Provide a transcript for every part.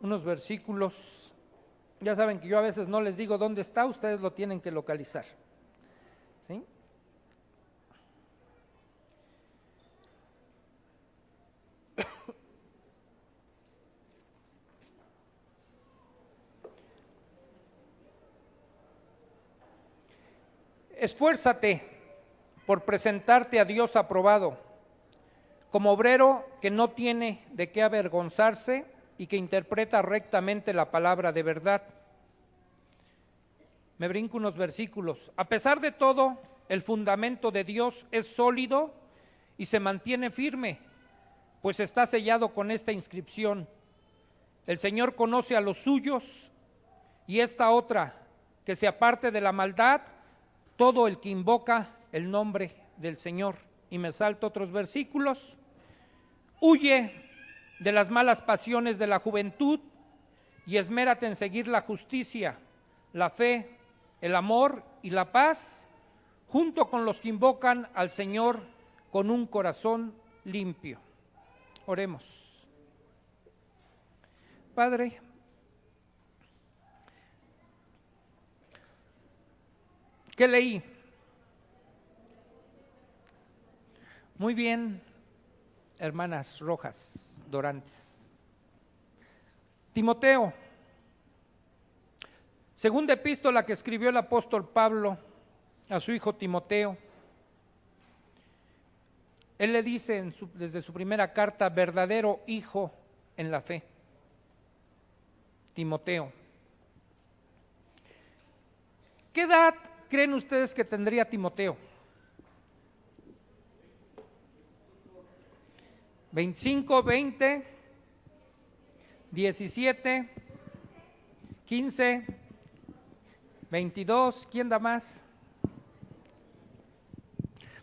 unos versículos. Ya saben que yo a veces no les digo dónde está, ustedes lo tienen que localizar. ¿Sí? Esfuérzate por presentarte a Dios aprobado, como obrero que no tiene de qué avergonzarse y que interpreta rectamente la palabra de verdad. Me brinco unos versículos. A pesar de todo, el fundamento de Dios es sólido y se mantiene firme, pues está sellado con esta inscripción: el Señor conoce a los suyos, y esta otra, que se aparte de la maldad todo el que invoca el nombre del Señor. Y me salto otros versículos. Huye de las malas pasiones de la juventud y esmérate en seguir la justicia, la fe, el amor y la paz, junto con los que invocan al Señor con un corazón limpio. Oremos. Padre, ¿qué leí? Muy bien, hermanas Rojas Dorantes. Timoteo, segunda epístola que escribió el apóstol Pablo a su hijo Timoteo. Él le dice desde su primera carta: verdadero hijo en la fe. Timoteo. ¿Qué edad creen ustedes que tendría Timoteo? 25, 20, 17, 15, 22, ¿quién da más?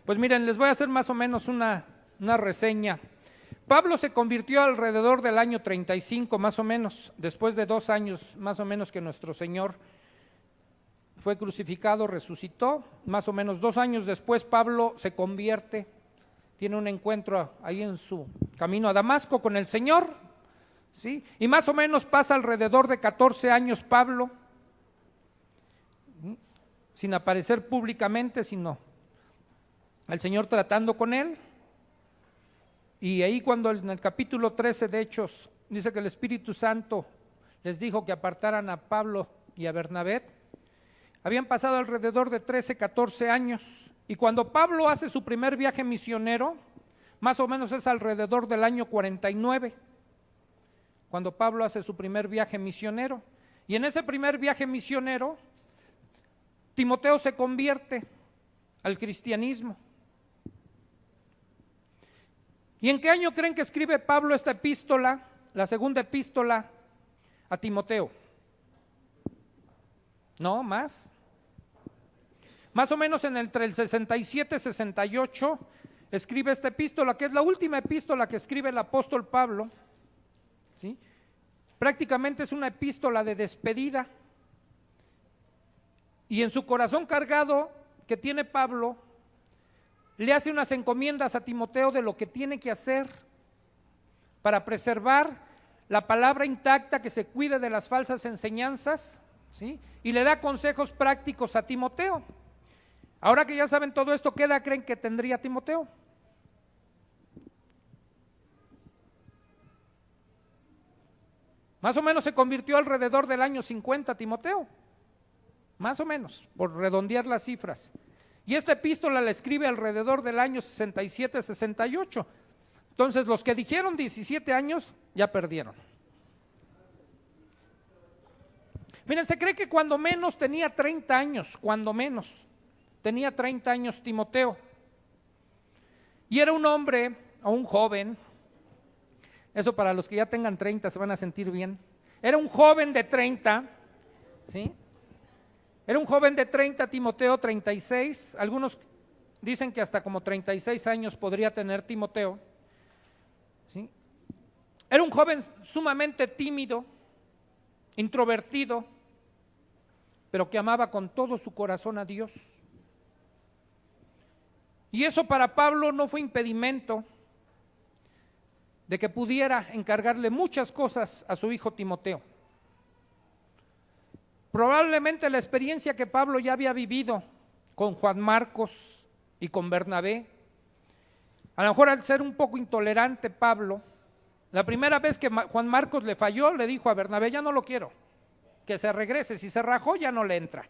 Pues miren, les voy a hacer más o menos una reseña. Pablo se convirtió alrededor del año 35, más o menos, después de 2 años más o menos que nuestro Señor fue crucificado, resucitó. Más o menos 2 años después Pablo se convierte, tiene un encuentro ahí en su camino a Damasco con el Señor, ¿sí? Y más o menos pasa alrededor de 14 años Pablo, ¿sí?, sin aparecer públicamente, sino el Señor tratando con él. Y ahí cuando en el capítulo 13 de Hechos dice que el Espíritu Santo les dijo que apartaran a Pablo y a Bernabé, habían pasado alrededor de 13, 14 años. Y cuando Pablo hace su primer viaje misionero, más o menos es alrededor del año 49, cuando Pablo hace su primer viaje misionero. Y en ese primer viaje misionero, Timoteo se convierte al cristianismo. ¿Y en qué año creen que escribe Pablo esta epístola, la segunda epístola a Timoteo? ¿No? ¿Más? Más o menos entre el 67 y 68 escribe esta epístola, que es la última epístola que escribe el apóstol Pablo, ¿sí? Prácticamente es una epístola de despedida. Y en su corazón cargado que tiene Pablo, le hace unas encomiendas a Timoteo de lo que tiene que hacer para preservar la palabra intacta, que se cuide de las falsas enseñanzas, ¿sí? Y le da consejos prácticos a Timoteo. Ahora que ya saben todo esto, ¿qué edad creen que tendría Timoteo? Más o menos se convirtió alrededor del año 50 Timoteo, más o menos, por redondear las cifras. Y esta epístola la escribe alrededor del año 67, 68. Entonces los que dijeron 17 años ya perdieron. Miren, se cree que cuando menos tenía 30 años, cuando menos tenía 30 años Timoteo. Y era un hombre o un joven, eso para los que ya tengan 30 se van a sentir bien. Era un joven de 30, ¿sí? Era un joven de 30, Timoteo 36, algunos dicen que hasta como 36 años podría tener Timoteo, ¿sí? Era un joven sumamente tímido, introvertido, pero que amaba con todo su corazón a Dios. Y eso para Pablo no fue impedimento de que pudiera encargarle muchas cosas a su hijo Timoteo. Probablemente la experiencia que Pablo ya había vivido con Juan Marcos y con Bernabé, a lo mejor al ser un poco intolerante Pablo, la primera vez que Juan Marcos le falló, le dijo a Bernabé: ya no lo quiero, que se regrese, si se rajó ya no le entra.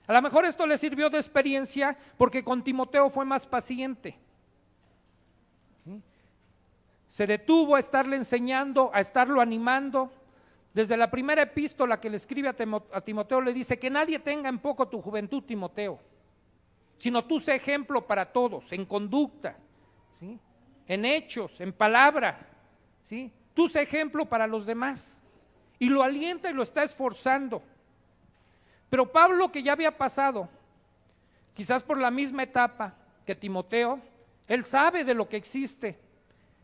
A lo mejor esto le sirvió de experiencia porque con Timoteo fue más paciente. ¿Sí? Se detuvo a estarle enseñando, a estarlo animando. Desde la primera epístola que le escribe a Timoteo le dice: que nadie tenga en poco tu juventud, Timoteo, sino tú sé ejemplo para todos, en conducta, ¿sí?, en hechos, en palabra, ¿sí?, tú sé ejemplo para los demás. Y lo alienta y lo está esforzando. Pero Pablo, que ya había pasado, quizás por la misma etapa que Timoteo, él sabe de lo que existe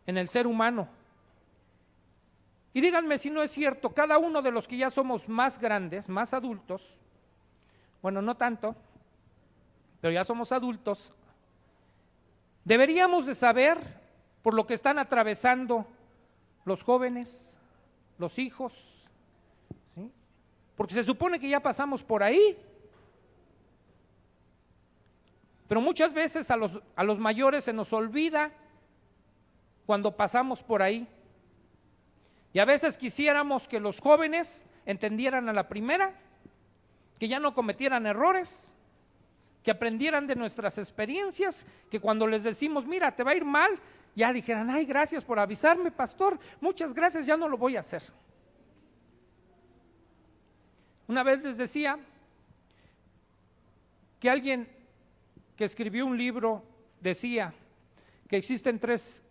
en el ser humano. Y díganme si no es cierto, cada uno de los que ya somos más grandes, más adultos, bueno, no tanto, pero ya somos adultos, deberíamos de saber por lo que están atravesando los jóvenes, los hijos, ¿sí?, porque se supone que ya pasamos por ahí. Pero muchas veces a los mayores se nos olvida cuando pasamos por ahí. Y a veces quisiéramos que los jóvenes entendieran a la primera, que ya no cometieran errores, que aprendieran de nuestras experiencias, que cuando les decimos: mira, te va a ir mal, ya dijeran: ay, gracias por avisarme, pastor, muchas gracias, ya no lo voy a hacer. Una vez les decía que alguien que escribió un libro decía que existen tres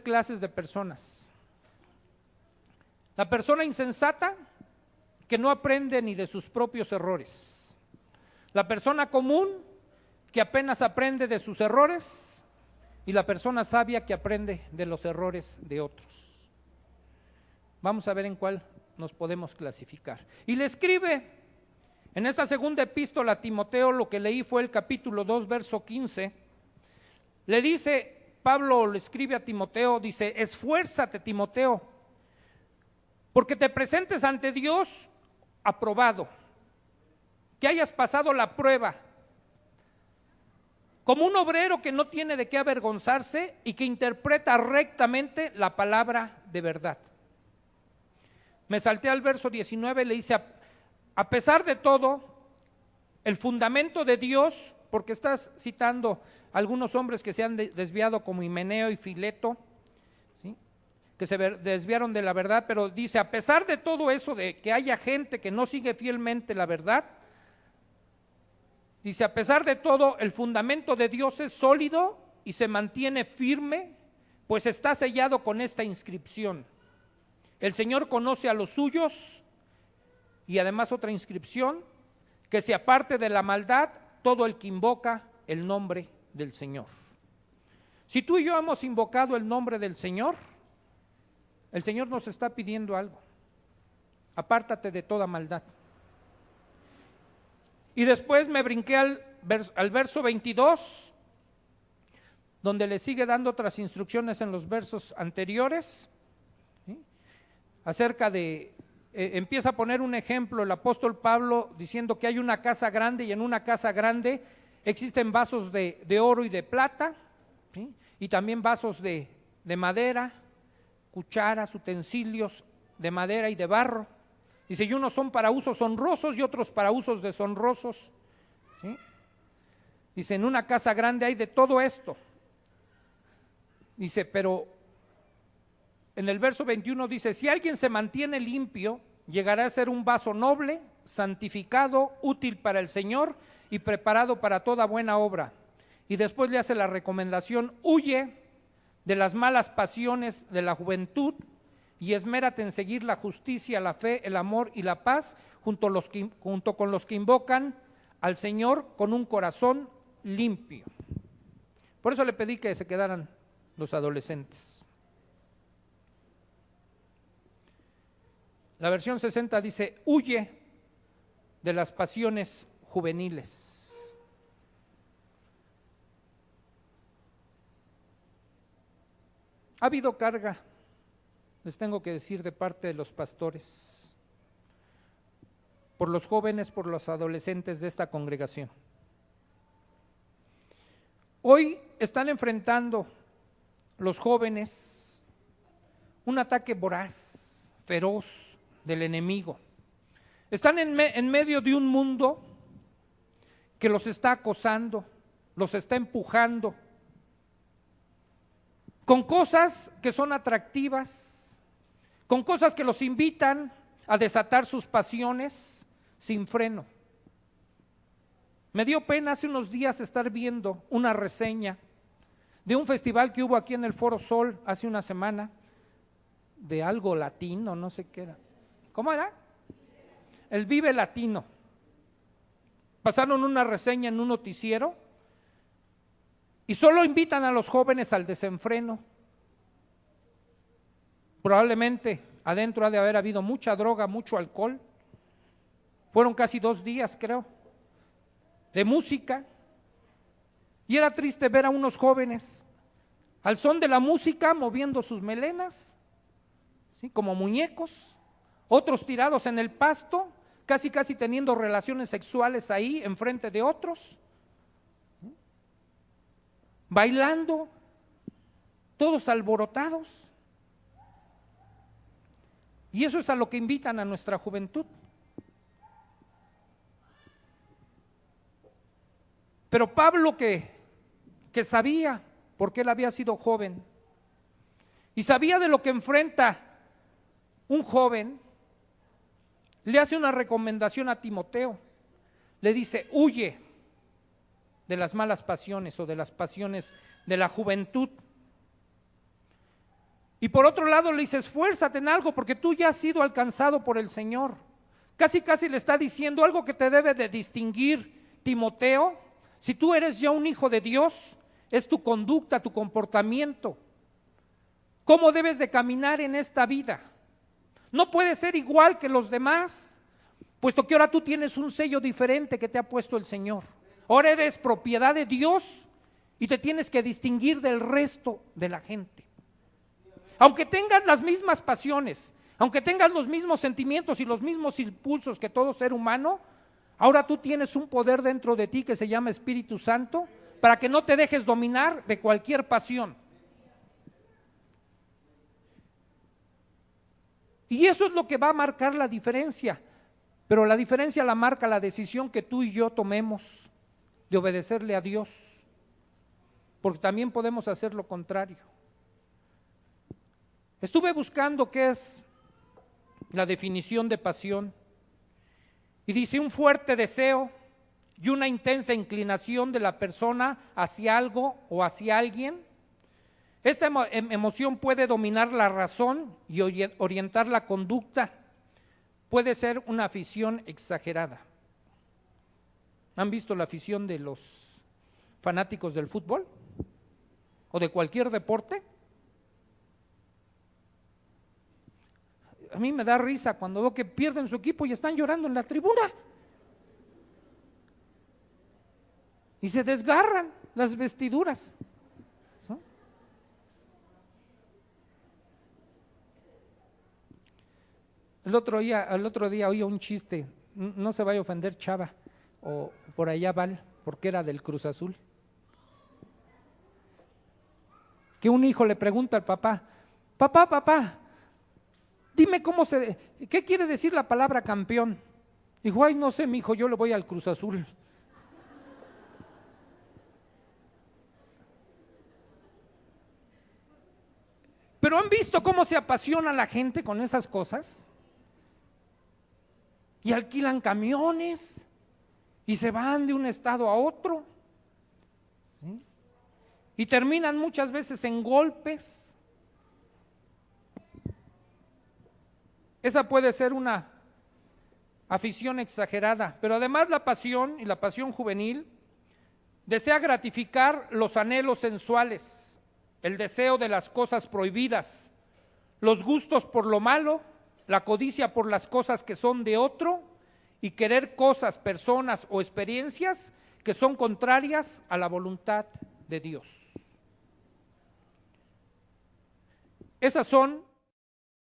clases de personas. La persona insensata, que no aprende ni de sus propios errores. La persona común, que apenas aprende de sus errores. Y la persona sabia, que aprende de los errores de otros. Vamos a ver en cuál nos podemos clasificar. Y le escribe en esta segunda epístola a Timoteo, lo que leí fue el capítulo 2, verso 15. Le dice, Pablo le escribe a Timoteo, dice: esfuérzate, Timoteo, porque te presentes ante Dios aprobado, que hayas pasado la prueba, como un obrero que no tiene de qué avergonzarse y que interpreta rectamente la palabra de verdad. Me salté al verso 19, le dice: a pesar de todo, el fundamento de Dios, porque estás citando a algunos hombres que se han desviado como Himeneo y Fileto, ¿sí?, que se desviaron de la verdad, pero dice: a pesar de todo eso, de que haya gente que no sigue fielmente la verdad, dice: a pesar de todo, el fundamento de Dios es sólido y se mantiene firme, pues está sellado con esta inscripción: el Señor conoce a los suyos. Y además otra inscripción: que se aparte de la maldad todo el que invoca el nombre del Señor. Si tú y yo hemos invocado el nombre del Señor, el Señor nos está pidiendo algo: apártate de toda maldad. Y después me brinqué al verso 22, donde le sigue dando otras instrucciones en los versos anteriores, ¿sí?, acerca de, empieza a poner un ejemplo el apóstol Pablo diciendo que hay una casa grande, y en una casa grande existen vasos de oro y de plata, ¿sí?, y también vasos de madera, cucharas, utensilios de madera y de barro. Dice: y unos son para usos honrosos y otros para usos deshonrosos, ¿sí? Dice: en una casa grande hay de todo esto. Dice, pero en el verso 21 dice: si alguien se mantiene limpio, llegará a ser un vaso noble, santificado, útil para el Señor y preparado para toda buena obra. Y después le hace la recomendación: huye de las malas pasiones de la juventud y esmérate en seguir la justicia, la fe, el amor y la paz, junto con los que invocan al Señor con un corazón limpio. Por eso le pedí que se quedaran los adolescentes. La versión 60 dice: huye de las pasiones juveniles. Ha habido carga, les tengo que decir, de parte de los pastores, por los jóvenes, por los adolescentes de esta congregación. Hoy están enfrentando los jóvenes un ataque voraz, feroz del enemigo. Están en medio de un mundo que los está acosando, los está empujando, con cosas que son atractivas, con cosas que los invitan a desatar sus pasiones sin freno. Me dio pena hace unos días estar viendo una reseña de un festival que hubo aquí en el Foro Sol hace una semana, de algo latino, no sé qué era. ¿Cómo era? El Vive Latino. Pasaron una reseña en un noticiero y solo invitan a los jóvenes al desenfreno. Probablemente adentro ha de haber habido mucha droga, mucho alcohol. Fueron casi 2 días, creo, de música. Y era triste ver a unos jóvenes al son de la música moviendo sus melenas, ¿sí?, como muñecos, otros tirados en el pasto, casi teniendo relaciones sexuales ahí enfrente de otros, bailando, todos alborotados. Y eso es a lo que invitan a nuestra juventud. Pero Pablo que sabía, porque él había sido joven, y sabía de lo que enfrenta un joven, le hace una recomendación a Timoteo. Le dice: huye de las malas pasiones o de las pasiones de la juventud. Y por otro lado le dice: esfuérzate en algo porque tú ya has sido alcanzado por el Señor. Casi le está diciendo algo que te debe de distinguir, Timoteo. Si tú eres ya un hijo de Dios, es tu conducta, tu comportamiento. ¿Cómo debes de caminar en esta vida? No puedes ser igual que los demás, puesto que ahora tú tienes un sello diferente que te ha puesto el Señor. Ahora eres propiedad de Dios y te tienes que distinguir del resto de la gente. Aunque tengas las mismas pasiones, aunque tengas los mismos sentimientos y los mismos impulsos que todo ser humano, ahora tú tienes un poder dentro de ti que se llama Espíritu Santo, para que no te dejes dominar de cualquier pasión. Y eso es lo que va a marcar la diferencia, pero la diferencia la marca la decisión que tú y yo tomemos de obedecerle a Dios, porque también podemos hacer lo contrario. Estuve buscando qué es la definición de pasión y dice: un fuerte deseo y una intensa inclinación de la persona hacia algo o hacia alguien. Esta emoción puede dominar la razón y orientar la conducta. Puede ser una afición exagerada. ¿Han visto la afición de los fanáticos del fútbol o de cualquier deporte? A mí me da risa cuando veo que pierden su equipo y están llorando en la tribuna. Y se desgarran las vestiduras. ¿Sí? El otro día oí un chiste, no se vaya a ofender Chava o por allá Val, porque era del Cruz Azul. Que un hijo le pregunta al papá: papá, dime ¿qué quiere decir la palabra campeón? Dijo: ay, no sé, mi hijo, yo le voy al Cruz Azul. Pero ¿han visto cómo se apasiona la gente con esas cosas? Y alquilan camiones y se van de un estado a otro, ¿sí? Y terminan muchas veces en golpes. Esa puede ser una afición exagerada, pero además la pasión y la pasión juvenil desea gratificar los anhelos sensuales, el deseo de las cosas prohibidas, los gustos por lo malo, la codicia por las cosas que son de otro y querer cosas, personas o experiencias que son contrarias a la voluntad de Dios. Esas son